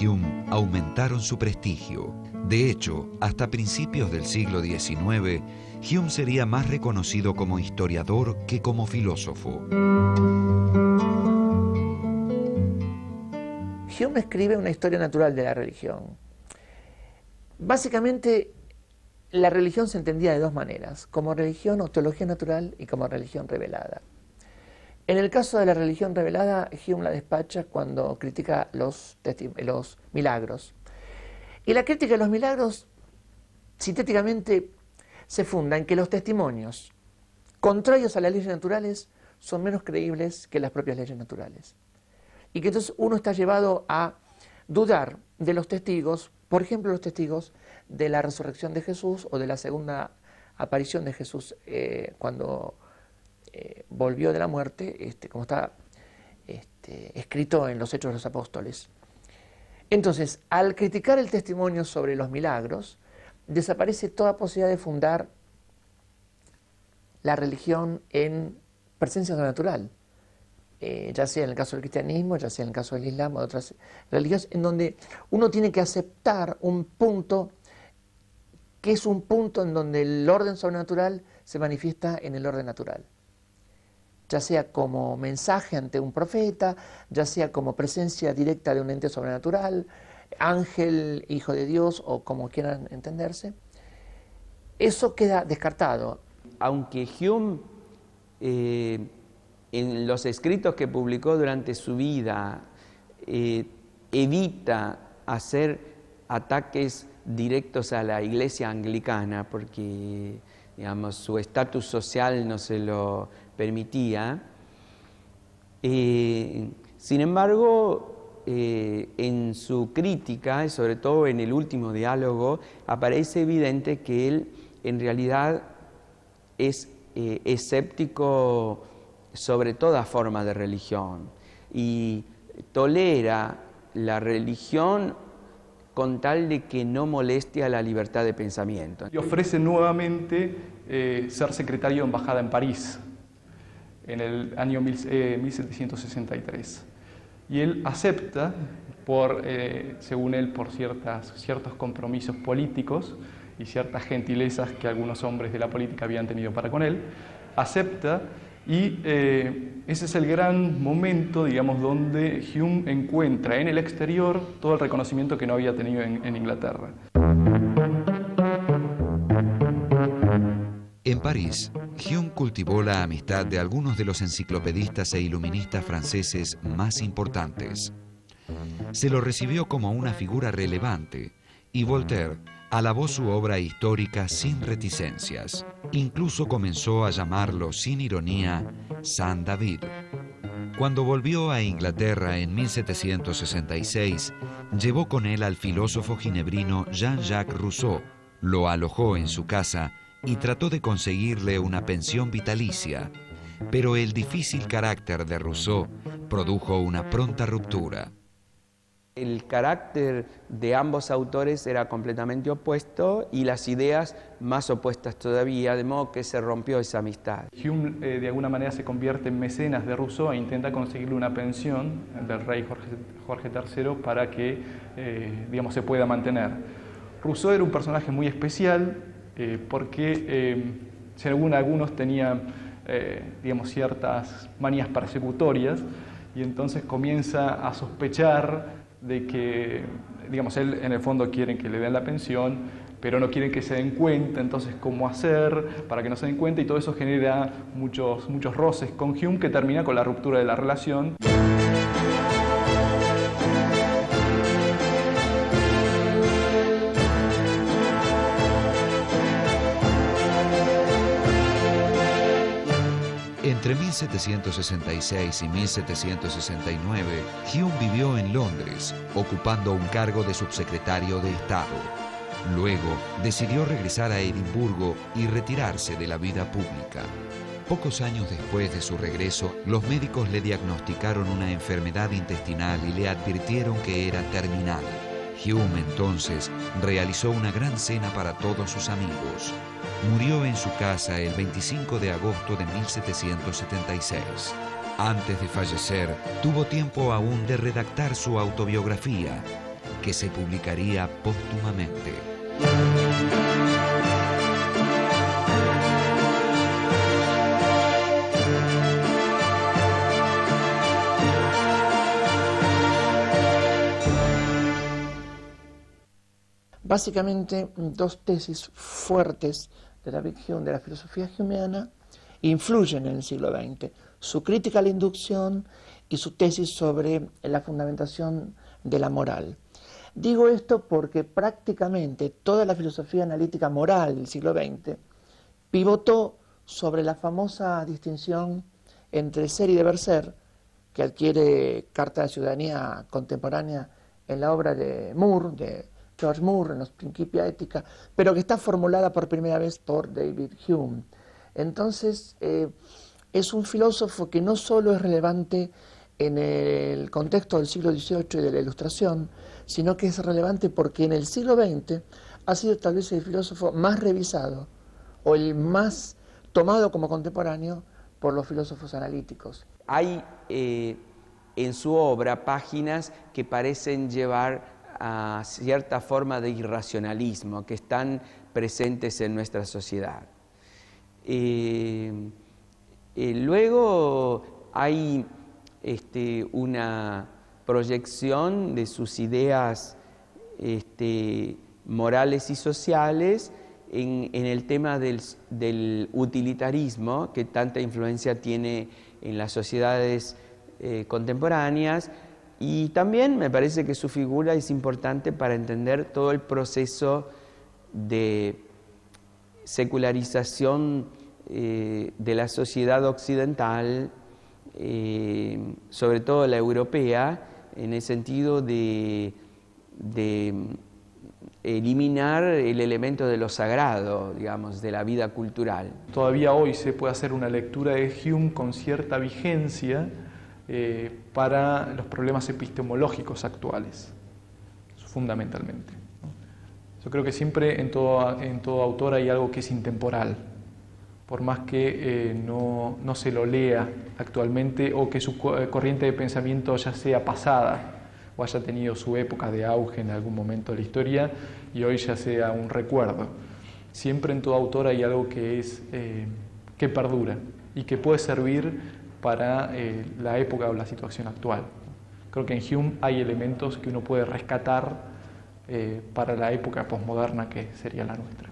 Hume aumentaron su prestigio. De hecho, hasta principios del siglo XIX, Hume sería más reconocido como historiador que como filósofo. Hume escribe una historia natural de la religión. Básicamente, la religión se entendía de dos maneras, como religión o teología natural y como religión revelada. En el caso de la religión revelada, Hume la despacha cuando critica los milagros. Y la crítica de los milagros, sintéticamente, se funda en que los testimonios contrarios a las leyes naturales son menos creíbles que las propias leyes naturales. Y que entonces uno está llevado a dudar de los testigos, por ejemplo, los testigos de la resurrección de Jesús o de la segunda aparición de Jesús cuando volvió de la muerte, como está escrito en los Hechos de los Apóstoles. Entonces, al criticar el testimonio sobre los milagros, desaparece toda posibilidad de fundar la religión en presencia sobrenatural, ya sea en el caso del cristianismo, ya sea en el caso del islam o de otras religiones, en donde uno tiene que aceptar un punto que es un punto en donde el orden sobrenatural se manifiesta en el orden natural, ya sea como mensaje ante un profeta, ya sea como presencia directa de un ente sobrenatural, ángel, hijo de Dios o como quieran entenderse. Eso queda descartado. Aunque Hume en los escritos que publicó durante su vida evita hacer ataques directos a la iglesia anglicana porque, digamos, su estatus social no se lo permitía. Sin embargo, en su crítica, y sobre todo en el último diálogo, aparece evidente que él en realidad es escéptico sobre toda forma de religión y tolera la religión con tal de que no moleste a la libertad de pensamiento. Y ofrece nuevamente ser secretario de embajada en París en el año 1763. Y él acepta, según él, por ciertos compromisos políticos y ciertas gentilezas que algunos hombres de la política habían tenido para con él, acepta. Y ese es el gran momento, digamos, donde Hume encuentra en el exterior todo el reconocimiento que no había tenido en Inglaterra. En París, Hume cultivó la amistad de algunos de los enciclopedistas e iluministas franceses más importantes. Se lo recibió como una figura relevante y Voltaire alabó su obra histórica sin reticencias. Incluso comenzó a llamarlo sin ironía San David. Cuando volvió a Inglaterra en 1766, llevó con él al filósofo ginebrino Jean-Jacques Rousseau, lo alojó en su casa y trató de conseguirle una pensión vitalicia, pero el difícil carácter de Rousseau produjo una pronta ruptura. El carácter de ambos autores era completamente opuesto y las ideas más opuestas todavía, de modo que se rompió esa amistad. Hume de alguna manera se convierte en mecenas de Rousseau e intenta conseguirle una pensión del rey Jorge III para que digamos, se pueda mantener. Rousseau era un personaje muy especial porque según algunos tenía digamos, ciertas manías persecutorias y entonces comienza a sospechar de que, digamos, él en el fondo quieren que le den la pensión, pero no quieren que se den cuenta, entonces cómo hacer para que no se den cuenta, y todo eso genera muchos roces con Hume que termina con la ruptura de la relación. Entre 1766 y 1769, Hume vivió en Londres, ocupando un cargo de subsecretario de Estado. Luego, decidió regresar a Edimburgo y retirarse de la vida pública. Pocos años después de su regreso, los médicos le diagnosticaron una enfermedad intestinal y le advirtieron que era terminal. Hume entonces realizó una gran cena para todos sus amigos. Murió en su casa el 25 de agosto de 1776. Antes de fallecer, tuvo tiempo aún de redactar su autobiografía, que se publicaría póstumamente. Básicamente, dos tesis fuertes de David Hume, de la filosofía humeana, influyen en el siglo XX. Su crítica a la inducción y su tesis sobre la fundamentación de la moral. Digo esto porque prácticamente toda la filosofía analítica moral del siglo XX pivotó sobre la famosa distinción entre ser y deber ser, que adquiere Carta de Ciudadanía contemporánea en la obra de Moore, de George Moore, en los Principia Ética, pero que está formulada por primera vez por David Hume. Entonces, es un filósofo que no solo es relevante en el contexto del siglo XVIII y de la Ilustración, sino que es relevante porque en el siglo XX ha sido tal vez el filósofo más revisado o el más tomado como contemporáneo por los filósofos analíticos. Hay en su obra páginas que parecen llevar a cierta forma de irracionalismo que están presentes en nuestra sociedad. Luego hay una proyección de sus ideas morales y sociales en el tema del utilitarismo, que tanta influencia tiene en las sociedades contemporáneas, y también me parece que su figura es importante para entender todo el proceso de secularización de la sociedad occidental, sobre todo la europea, en el sentido de eliminar el elemento de lo sagrado, digamos, de la vida cultural. Todavía hoy se puede hacer una lectura de Hume con cierta vigencia para los problemas epistemológicos actuales, fundamentalmente. Yo creo que siempre en todo autor hay algo que es intemporal, por más que no se lo lea actualmente o que su corriente de pensamiento ya sea pasada o haya tenido su época de auge en algún momento de la historia y hoy ya sea un recuerdo. Siempre en todo autor hay algo que que perdura y que puede servir para la época o la situación actual. Creo que en Hume hay elementos que uno puede rescatar para la época posmoderna que sería la nuestra.